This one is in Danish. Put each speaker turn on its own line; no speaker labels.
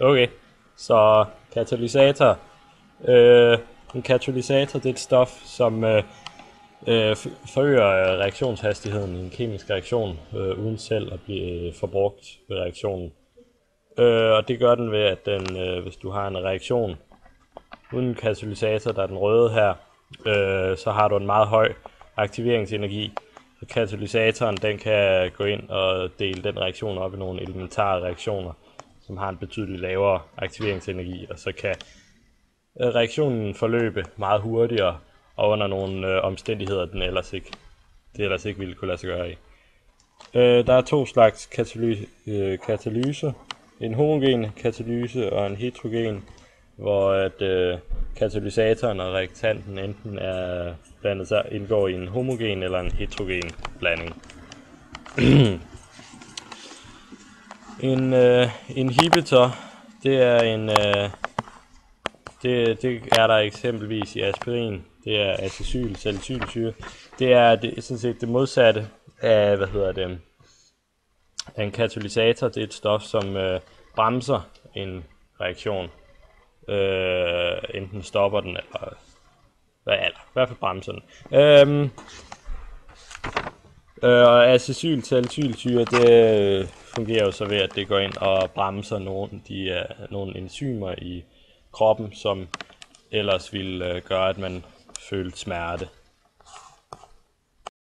Okay, så katalysator. En katalysator, det er et stof, som forøger reaktionshastigheden i en kemisk reaktion, uden selv at blive forbrugt ved reaktionen. Og det gør den ved, at den, hvis du har en reaktion uden en katalysator, der er den røde her, så har du en meget høj aktiveringsenergi. Så katalysatoren, den kan gå ind og dele den reaktion op i nogle elementare reaktioner, som har en betydeligt lavere aktiveringsenergi, og så kan reaktionen forløbe meget hurtigere og under nogle omstændigheder, det ellers ikke ville kunne lade sig gøre i. Der er to slags katalyse. En homogen katalyse og en heterogen, hvor at katalysatoren og reaktanten enten er blandet sig, indgår i en homogen eller en heterogen blanding. En inhibitor, det er det er der eksempelvis i aspirin. Det er acetylsalicylsyre. Det er sådan set det modsatte af en katalysator. Det er et stof, som bremser en reaktion. Enten stopper den eller i hvert fald bremser den. Og acetylsalicylsyre, det fungerer jo så ved, at det går ind og bremser nogle enzymer i kroppen, som ellers ville gøre, at man følte smerte.